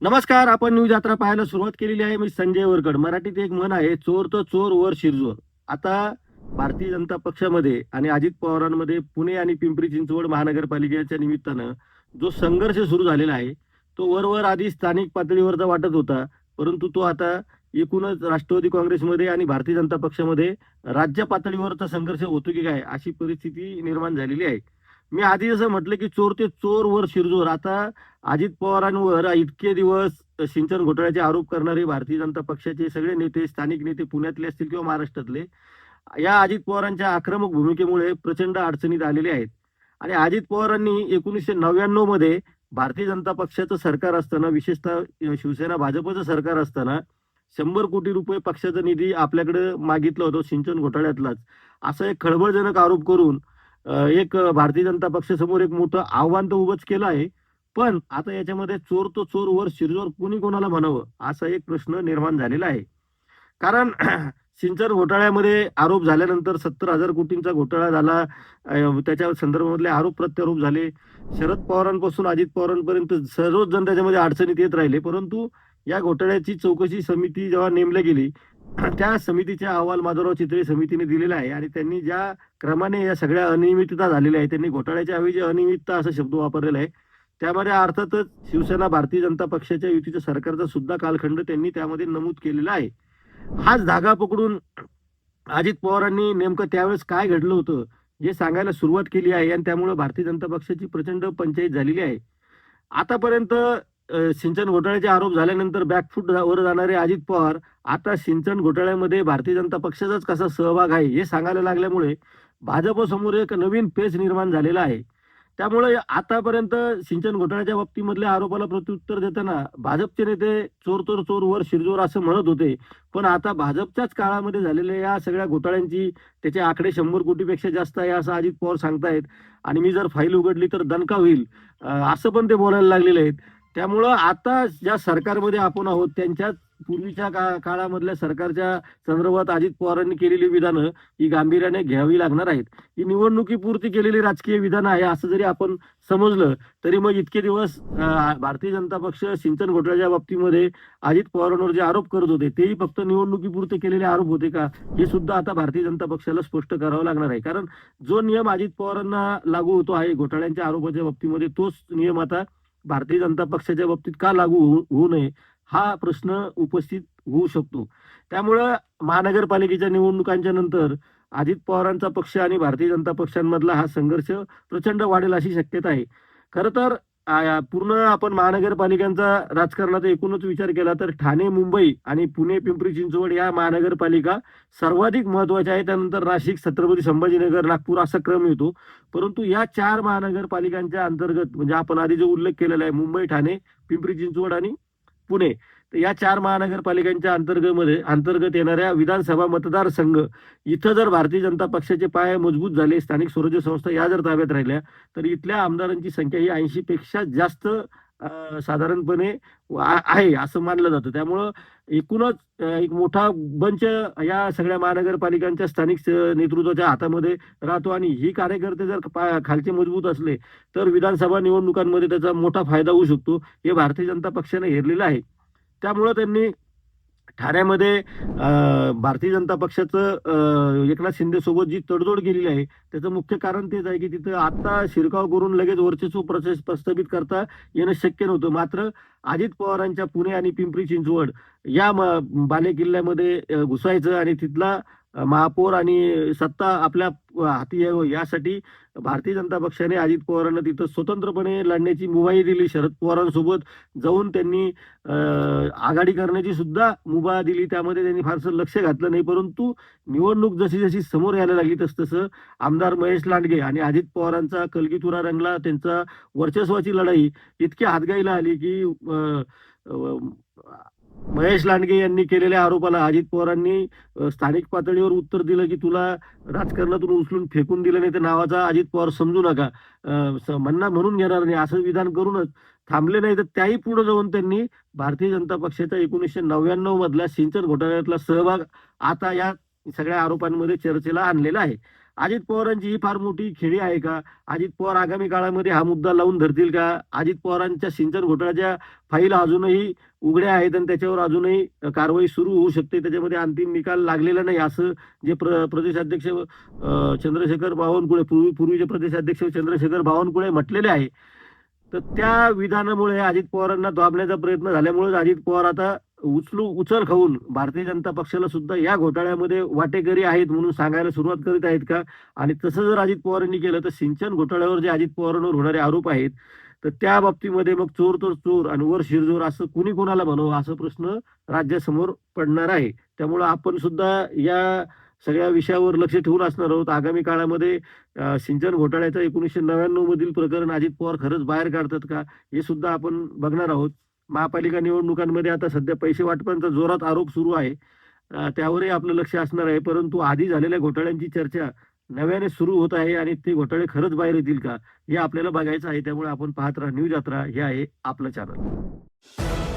नमस्कार. आपण न्यूज यात्रा पाहायला सुरुवात केलेली आहे. मी संजय वरकड. मराठीत एक म्हण आहे, चोर तर चोर वर शिरजोर. आता भारतीय जनता पक्षामध्ये आणि अजित पवारांमध्ये पुणे आणि पिंपरी चिंचवड महानगरपालिकेच्या निमित्तानं जो संघर्ष सुरू झालेला आहे, तो वरवर आधी स्थानिक पातळीवरचा वाटत होता. परंतु तो आता एकूणच राष्ट्रवादी काँग्रेसमध्ये आणि भारतीय जनता पक्षामध्ये राज्य पातळीवरचा संघर्ष होतो की काय, अशी परिस्थिती निर्माण झालेली आहे. मी आधी जसं म्हटलं, की चोर ते चोर वर शिरजोर. आता अजित पवारांवर इतके दिवस सिंचन घोटाळ्याचे आरोप करणारे भारतीय जनता पक्षाचे सगळे नेते, स्थानिक नेते पुण्यातले असतील किंवा महाराष्ट्रातले, या अजित पवारांच्या आक्रमक भूमिकेमुळे प्रचंड अडचणीत आलेले आहेत. आणि अजित पवारांनी 1999 मध्ये भारतीय जनता पक्षाचं सरकार असताना, विशेषतः शिवसेना भाजपचं सरकार असताना 100 कोटी रुपये पक्षाचा निधी आपल्याकडे मागितला होता सिंचन घोटाळ्यातलाच. असा एक खळबळजनक आरोप करून एक भारतीय जनता पक्षासमोर एक मोठं आव्हान तर उभंच केलं आहे. पण आता याच्यामध्ये चोर तो चोर वर शिरजोर कोणी कोणाला म्हणावं, असा एक प्रश्न निर्माण झालेला आहे. कारण सिंचन घोटाळ्यामध्ये आरोप झाल्यानंतर 70,000 कोटींचा घोटाळा झाला. त्याच्या संदर्भामधले आरोप प्रत्यारोप झाले. शरद पवारांपासून अजित पवारांपर्यंत सर्वच जण त्याच्यामध्ये अडचणीत येत राहिले. परंतु या घोटाळ्याची चौकशी समिती जेव्हा नेमली गेली, त्या समितीचा अहवाल माधवराव चितळे समितीने दिलेला आहे आणि त्यांनी ज्या क्रमाने या सगळ्या अनियमितता झालेल्या आहेत, त्यांनी घोटाळ्याच्या ऐवजी अनियमितता असा शब्द वापरलेला आहे. त्यामध्ये अर्थातच शिवसेना भारतीय जनता पक्षाच्या युतीच्या सरकारचा सुद्धा कालखंड त्यांनी त्यामध्ये नमूद केलेला आहे. हाच धागा पकडून अजित पवारांनी नेमकं त्यावेळेस काय घडलं होतं, हे सांगायला सुरुवात केली आहे आणि त्यामुळे भारतीय जनता पक्षाची प्रचंड पंचाईत झालेली आहे. आतापर्यंत सिंचन घोटाळ्याचे आरोप झाल्यानंतर बॅकफूट वर जाणारे अजित पवार आता सिंचन घोटाळ्यामध्ये भारतीय जनता पक्षाचाच कसा सहभाग आहे, हे सांगायला लागल्यामुळे भाजपसमोर एक नवीन पेच निर्माण झालेला आहे. त्यामुळे आतापर्यंत सिंचन घोटाळ्याच्या बाबतीमधल्या आरोपाला प्रत्युत्तर देताना भाजपचे नेते चोर तर चोर वर शिरजोर असं म्हणत होते. पण आता भाजपच्याच काळामध्ये झालेल्या या सगळ्या घोटाळ्यांची त्याचे आकडे 100 कोटीपेक्षा जास्त आहे असं अजित पवार सांगतायत. आणि मी जर फाईल उघडली तर दणका होईल, असं पण ते बोलायला लागलेले आहेत. त्यामुळं आता ज्या सरकारमध्ये आपण आहोत, त्यांच्याच पूर्वीच्या काळामधल्या सरकारच्या संदर्भात अजित पवारांनी केलेली विधानं ही गांभीर्याने घ्यावी लागणार आहेत. ही निवडणुकीपुरती केलेली राजकीय विधानं आहे असं जरी आपण समजलं, तरी मग इतके दिवस भारतीय जनता पक्ष सिंचन घोटाळ्याच्या बाबतीमध्ये अजित पवारांवर जे आरोप करत होते, तेही फक्त निवडणुकीपुरते केलेले आरोप होते का, हे सुद्धा आता भारतीय जनता पक्षाला स्पष्ट करावं लागणार आहे. कारण जो नियम अजित पवारांना लागू होतो आहे घोटाळ्यांच्या आरोपाच्या बाबतीमध्ये, तोच नियम आता भारतीय जनता पक्षाच्या बाबतीत का लागू होऊ नये, हा प्रश्न उपस्थित होऊ शकतो. त्यामुळं महानगरपालिकेच्या निवडणुकांच्या नंतर अजित पवारांचा पक्ष आणि भारतीय जनता पक्षांमधला हा संघर्ष प्रचंड वाढेल अशी शक्यता आहे. खरं तर पूर्ण आपण महानगरपालिकांचा राजकारणाचा एकूणच विचार केला तर ठाणे, मुंबई आणि पुणे, पिंपरी चिंचवड या महानगरपालिका सर्वाधिक महत्वाच्या आहेत. त्यानंतर नाशिक, छत्रपती संभाजीनगर, नागपूर असा क्रम येतो. परंतु या 4 महानगरपालिकांच्या अंतर्गत म्हणजे आपण आधी जो उल्लेख केलेला आहे, मुंबई, ठाणे, पिंपरी चिंचवड आणि पुणे, तर या 4 महानगरपालिकांच्या अंतर्गत येणाऱ्या विधानसभा मतदारसंघ इथं जर भारतीय जनता पक्षाचे पाय मजबूत झाले, स्थानिक स्वराज्य संस्था या जर ताब्यात राहिल्या, तर इथल्या आमदारांची संख्या ही 80 पेक्षा जास्त साधारणपणे आहे असं मानलं जातं. त्यामुळं एकूणच एक मोठा बंच या सगळ्या महानगरपालिकांच्या स्थानिक नेतृत्वाच्या हातामध्ये राहतो आणि ही कार्यकर्ते जर खालचे मजबूत असले, तर विधानसभा निवडणुकांमध्ये त्याचा मोठा फायदा होऊ शकतो. हे भारतीय जनता पक्षाने हेरलेलं आहे. त्यामुळं त्यांनी ठाण्यामध्ये भारतीय जनता पक्षाचं एकनाथ शिंदे सोबत जी तडजोड केलेली आहे, त्याचं मुख्य कारण तेच आहे, की तिथं आता शिरकाव करून लगेच वर्चस्व प्रस्थापित करता येणं शक्य नव्हतं. मात्र अजित पवारांच्या पुणे आणि पिंपरी चिंचवड या बालेकिल्ल्यामध्ये घुसायचं आणि तिथला महापौर आणि सत्ता आपल्या हाती यावं यासाठी भारतीय जनता पक्षाने अजित पवारांना तिथं स्वतंत्रपणे लढण्याची मुभाही दिली. शरद पवारांसोबत जाऊन त्यांनी आघाडी करण्याची सुद्धा मुभा दिली. त्यामध्ये त्यांनी फारसं लक्ष घातलं नाही. परंतु निवडणूक जशी जशी समोर यायला लागली तसं आमदार महेश लांडगे आणि अजित पवारांचा कलगीतुरा रंगला. त्यांचा वर्चस्वाची लढाई इतकी हातगाईला आली की महेश लांडगे यांनी केलेल्या आरोपाला अजित पवारांनी स्थानिक पातळीवर उत्तर दिलं, की तुला राजकारणातून उचलून फेकून दिलं नाही तर नावाचा अजित पवार समजू नका, म्हणून घेणार नाही असं विधान करूनच थांबले नाही. तर त्याही पुढे जाऊन त्यांनी भारतीय जनता पक्षाचा 1999 मधला सिंचन घोटाळ्यातला सहभाग आता या सगळ्या आरोपांमध्ये चर्चेला आणलेला आहे. अजित पवारांची ही फार मोठी खेळी आहे का? अजित पवार आगामी काळामध्ये हा मुद्दा लावून धरतील का? अजित पवारांच्या सिंचन घोटाळ्याच्या फाईल अजूनही उघड्या आहेत आणि त्याच्यावर अजूनही कारवाई सुरू होऊ शकते. त्याच्यामध्ये अंतिम निकाल लागलेला नाही असं जे प्रदेशाध्यक्ष चंद्रशेखर बावनकुळे पूर्वीचे प्रदेशाध्यक्ष चंद्रशेखर बावनकुळे म्हटलेले आहे. तर त्या विधानामुळे अजित पवारांना दाबण्याचा प्रयत्न झाल्यामुळे अजित पवार आता उचल खाऊन भारतीय जनता पक्षाला सुद्धा या घोटाळ्यामध्ये वाटेकरी आहेत म्हणून सांगायला सुरुवात करीत आहेत का? आणि तसं जर अजित पवारांनी केलं तर सिंचन घोटाळ्यावर जे अजित पवारांवर होणारे आरोप आहेत तर त्या बाबतीमध्ये मग चोर तर चोर आणि वर शिरजोर असं कुणी कोणाला म्हणावं असा प्रश्न राज्यासमोर पडणार आहे. त्यामुळे आपण सुद्धा या सगळ्या विषयावर लक्ष ठेवून असणार आहोत. आगामी काळामध्ये सिंचन घोटाळ्याचं 1999 मधील प्रकरण अजित पवार खरंच बाहेर काढतात का हे सुद्धा आपण बघणार आहोत. महापालिका निवडणुकांमध्ये आता सध्या पैसे वाटपांचा जोरात आरोप सुरू आहे. त्यावरही आपलं लक्ष असणार आहे. परंतु आधी झालेल्या घोटाळ्यांची चर्चा नव्याने सुरू होत आहे आणि ते घोटाळे खरंच बाहेर येतील का हे आपल्याला बघायचं आहे. त्यामुळे आपण पाहत राहा न्यूज यात्रा. हे आहे आपलं चॅनल.